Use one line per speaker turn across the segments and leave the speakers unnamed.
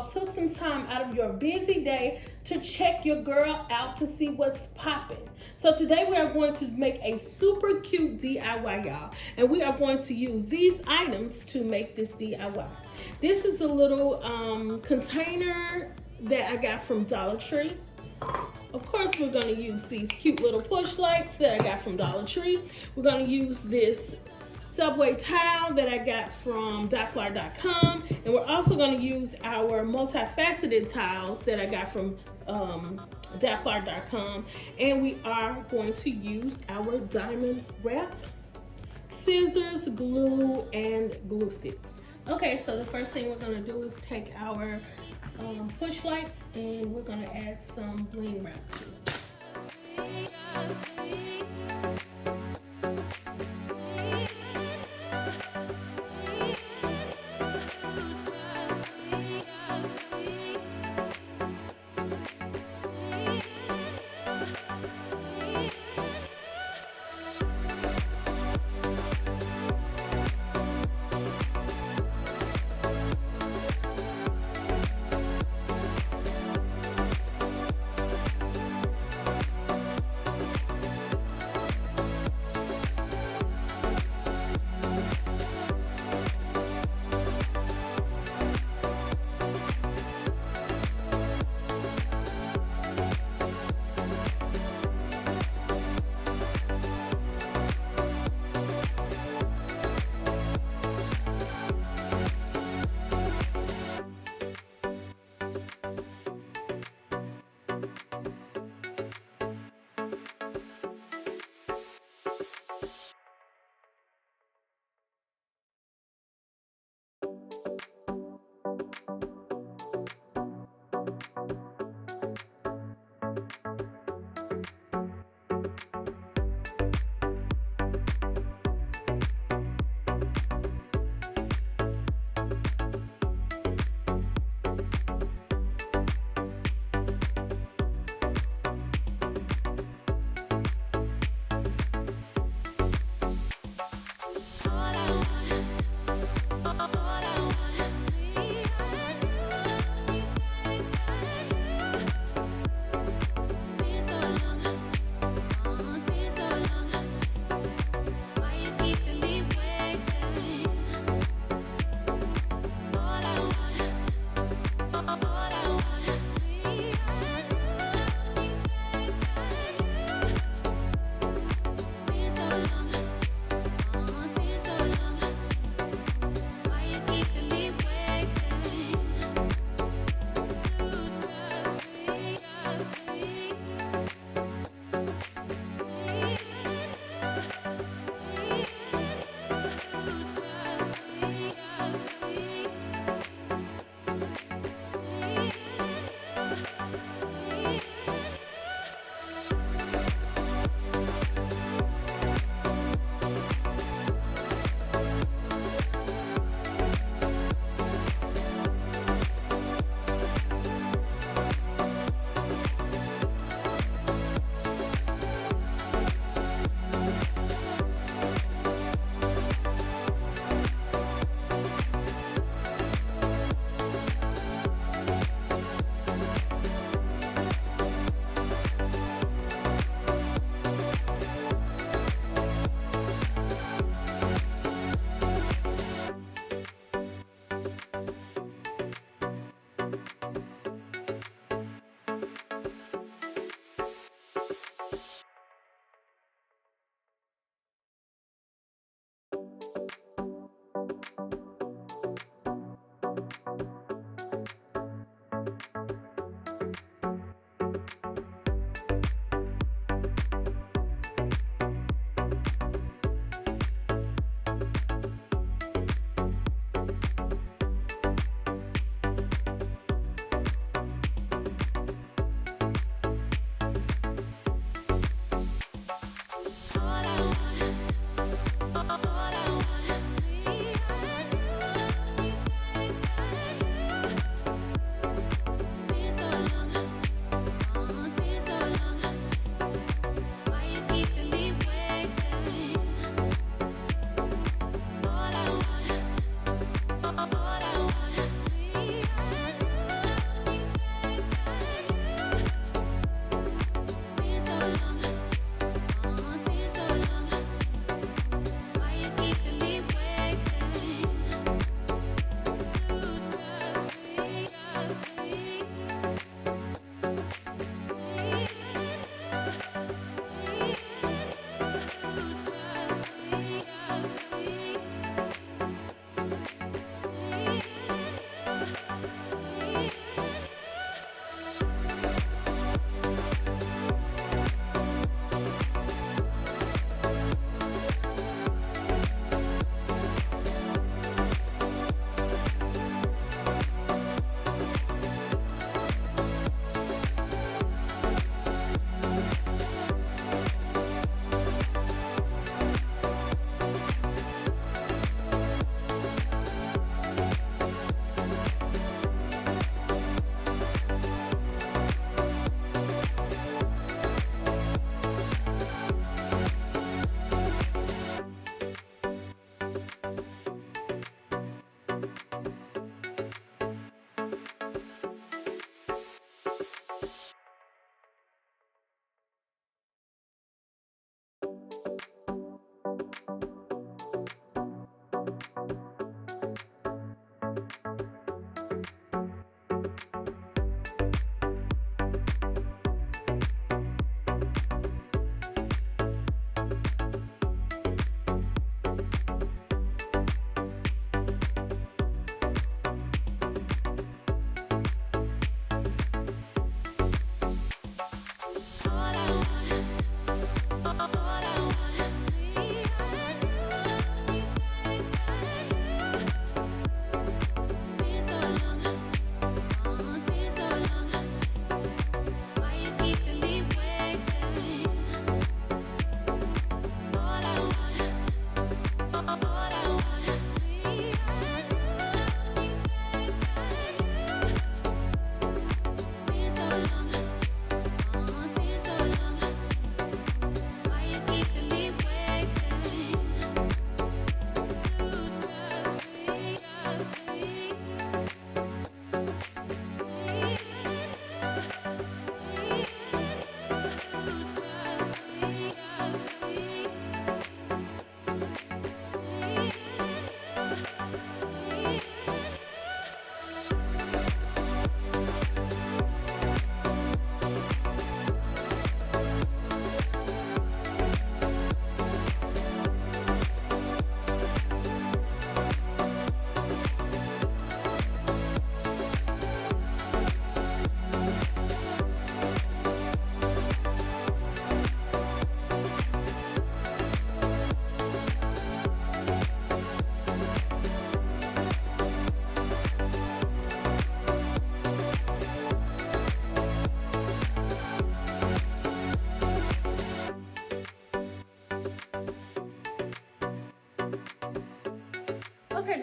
all took some time out of your busy day to check your girl out to see what's popping. So today we are going to make a super cute DIY, y'all. And we are going to use these items to make this DIY. This is a little container that I got from Dollar Tree. Of course, we're going to use these cute little push lights that I got from Dollar Tree. We're going to use this subway towel that I got from diflart.com, and we're also going to use our multifaceted tiles that I got from diflart.com, and we are going to use our diamond wrap, scissors, glue, and glue sticks. Okay, so the first thing we're going to do is take our push lights and we're going to add some bling wrap to it.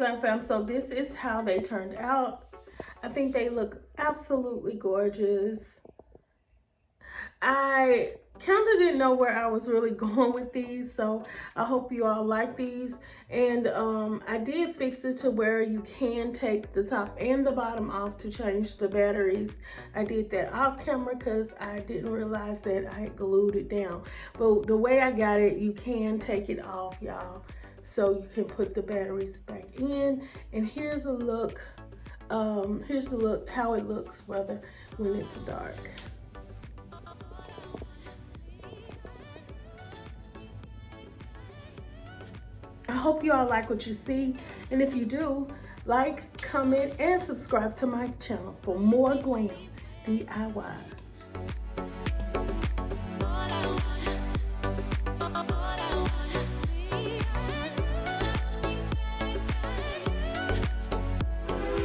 Glam fam, so this is how they turned out. I think they look absolutely gorgeous. I kind of didn't know where I was really going with these, so I hope you all like these. And I did fix it to where you can take the top and the bottom off to change the batteries. I did that off camera because I didn't realize that I had glued it down. But the way I got it, you can take it off, y'all, so you can put the batteries back in. And here's a look. Here's the look, how it looks rather when it's dark. I hope you all like what you see, and if you do, like, comment, and subscribe to my channel for more glam DIYs.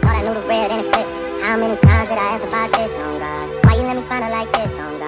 Thought I knew the red and it flipped. How many times did I ask about this on God? Why you let me find it like this on God?